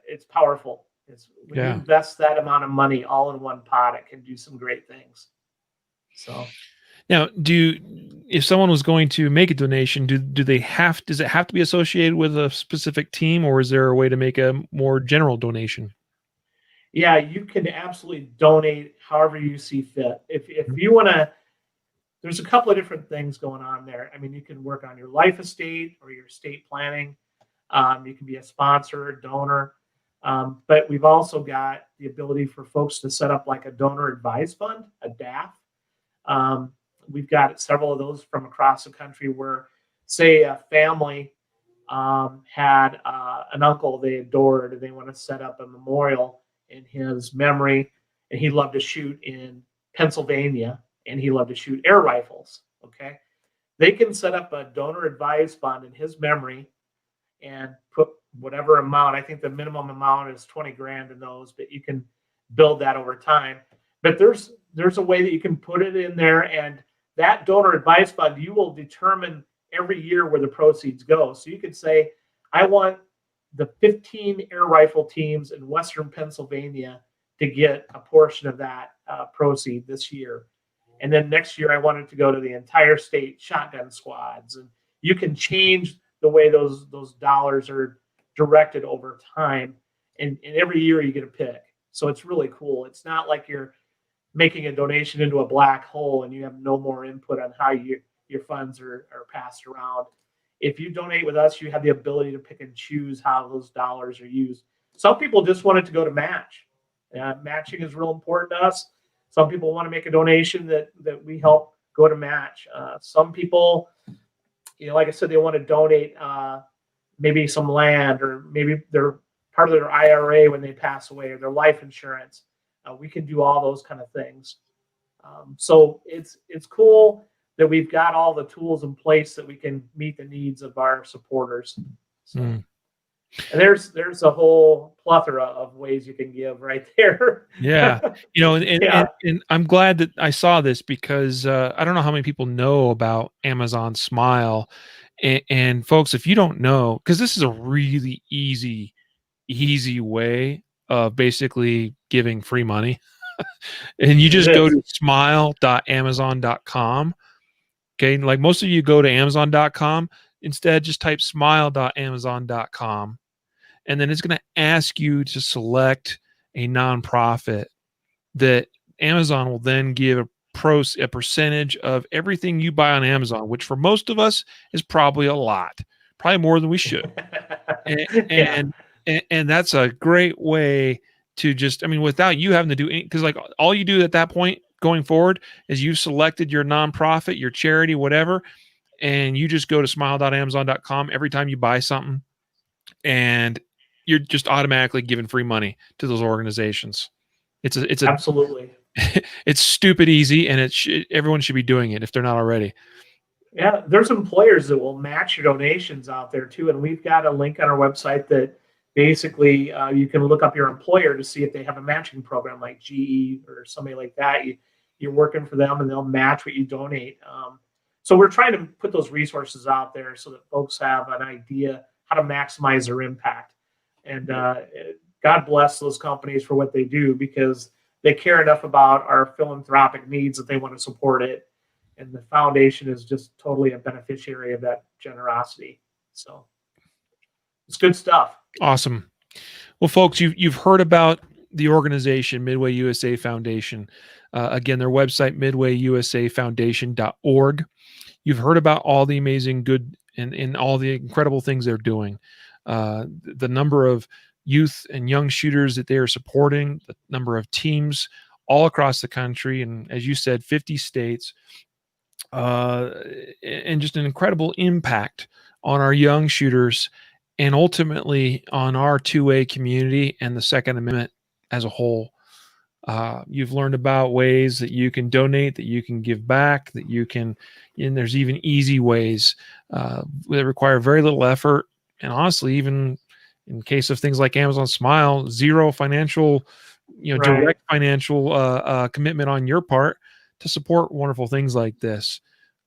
It's powerful. When you invest that amount of money all in one pot, it can do some great things. So now, if someone was going to make a donation, does it have to be associated with a specific team, or is there a way to make a more general donation? Yeah, you can absolutely donate however you see fit. If you want to, there's a couple of different things going on there. I mean, you can work on your life estate or your estate planning. You can be a sponsor, a donor. But we've also got the ability for folks to set up like a donor advised fund, a DAF. We've got several of those from across the country where, say, a family had an uncle they adored and they want to set up a memorial in his memory, and he loved to shoot in Pennsylvania and he loved to shoot air rifles. Okay. They can set up a donor advised fund in his memory and put whatever amount. I think the minimum amount is 20 grand in those, but you can build that over time. But there's a way that you can put it in there, and that donor advice fund, you will determine every year where the proceeds go. So you could say, I want the 15 air rifle teams in Western Pennsylvania to get a portion of that proceed this year. And then next year, I want it to go to the entire state shotgun squads. And you can change the way those dollars are directed over time. And every year you get a pick. So it's really cool. It's not like you're making a donation into a black hole and you have no more input on how your funds are passed around. If you donate with us, you have the ability to pick and choose how those dollars are used. Some people just want it to go to match. Matching is real important to us. Some people want to make a donation that we help go to match. Some people, like I said, they want to donate maybe some land, or maybe they're part of their IRA when they pass away, or their life insurance. We can do all those kind of things. So it's cool that we've got all the tools in place that we can meet the needs of our supporters. So, and there's a whole plethora of ways you can give right there. Yeah. And I'm glad that I saw this, because I don't know how many people know about Amazon Smile. And folks, if you don't know, because this is a really easy way of basically giving free money. And you just go to smile.amazon.com. Okay. Like most of you go to amazon.com. Instead, just type smile.amazon.com. And then it's going to ask you to select a nonprofit that Amazon will then give a percentage of everything you buy on Amazon, which for most of us is probably a lot, probably more than we should. And that's a great way to just, without you having to do anything, because like all you do at that point going forward is you've selected your nonprofit, your charity, whatever, and you just go to smile.amazon.com every time you buy something, and you're just automatically giving free money to those organizations. It's absolutely. It's stupid easy, and everyone should be doing it if they're not already. Yeah, there's employers that will match your donations out there too, and we've got a link on our website that basically you can look up your employer to see if they have a matching program like GE or somebody like that. You're working for them, and they'll match what you donate. So we're trying to put those resources out there so that folks have an idea how to maximize their impact. And God bless those companies for what they do, because they care enough about our philanthropic needs that they want to support it. And the foundation is just totally a beneficiary of that generosity. So it's good stuff. Awesome. Well, folks, you've heard about the organization MidwayUSA Foundation. Again, their website, MidwayUSAFoundation.org. You've heard about all the amazing good and all the incredible things they're doing. The number of youth and young shooters that they are supporting, the number of teams all across the country, and as you said, 50 states, and just an incredible impact on our young shooters and ultimately on our 2A community and the Second Amendment as a whole. You've learned about ways that you can donate, that you can give back, that you can, and there's even easy ways that require very little effort. And honestly, even in case of things like Amazon Smile, zero financial, direct financial commitment on your part to support wonderful things like this.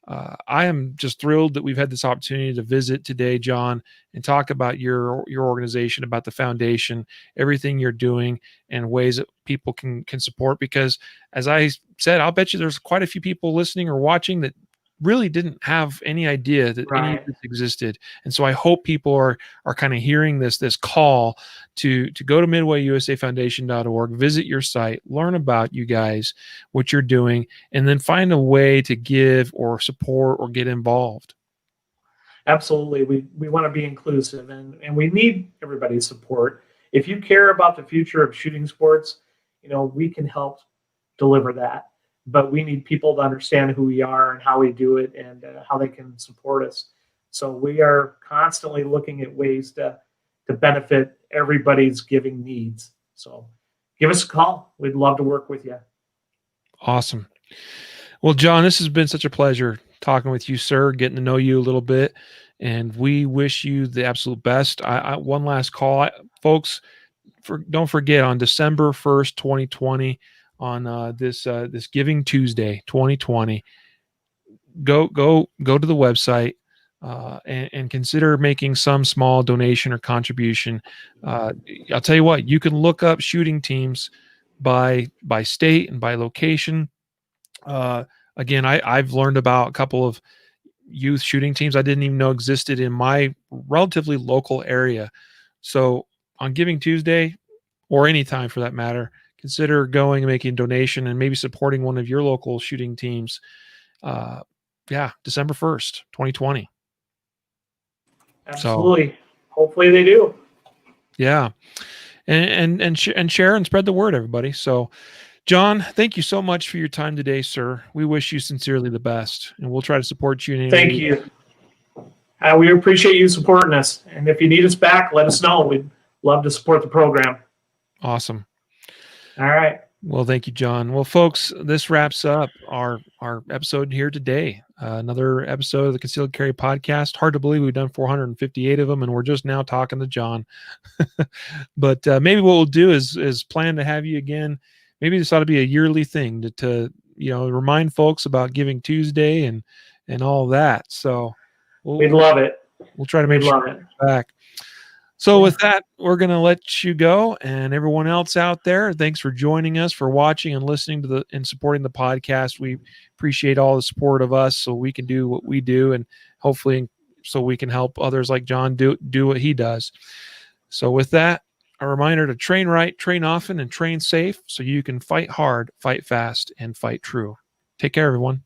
I am just thrilled that we've had this opportunity to visit today, John, and talk about your organization, about the foundation, everything you're doing, and ways that people can support. Because, as I said, I'll bet you there's quite a few people listening or watching that really didn't have any idea that any of this existed. And so I hope people are kind of hearing this call to go to MidwayUSAFoundation.org, visit your site, learn about you guys, what you're doing, and then find a way to give or support or get involved. Absolutely. We want to be inclusive, and we need everybody's support. If you care about the future of shooting sports, we can help deliver that. But we need people to understand who we are and how we do it, and how they can support us. So we are constantly looking at ways to benefit everybody's giving needs. So give us a call. We'd love to work with you. Awesome. Well, John, this has been such a pleasure talking with you, sir, getting to know you a little bit, and we wish you the absolute best. One last call, folks, don't forget, on December 1st, 2020, on this Giving Tuesday 2020, go to the website and consider making some small donation or contribution. I'll tell you what, you can look up shooting teams by state and by location. Again, I've learned about a couple of youth shooting teams I didn't even know existed in my relatively local area. So on Giving Tuesday, or any time for that matter, consider going and making a donation and maybe supporting one of your local shooting teams. December 1st, 2020. Absolutely. So, hopefully they do. Yeah. And share and spread the word, everybody. So, John, thank you so much for your time today, sir. We wish you sincerely the best, and we'll try to support you in any way. Thank you. We appreciate you supporting us. And if you need us back, let us know. We'd love to support the program. Awesome. All right. Well, thank you, John. Well, folks, this wraps up our episode here today. Another episode of the Concealed Carry Podcast. Hard to believe we've done 458 of them, and we're just now talking to John. But maybe what we'll do is plan to have you again. Maybe this ought to be a yearly thing to remind folks about Giving Tuesday and all that. So we'd love it. We'll try to make sure it's back. So with that, we're going to let you go, and everyone else out there, thanks for joining us, for watching and listening to and supporting the podcast. We appreciate all the support of us so we can do what we do, and hopefully so we can help others like John do what he does. So with that, a reminder to train right, train often, and train safe so you can fight hard, fight fast, and fight true. Take care, everyone.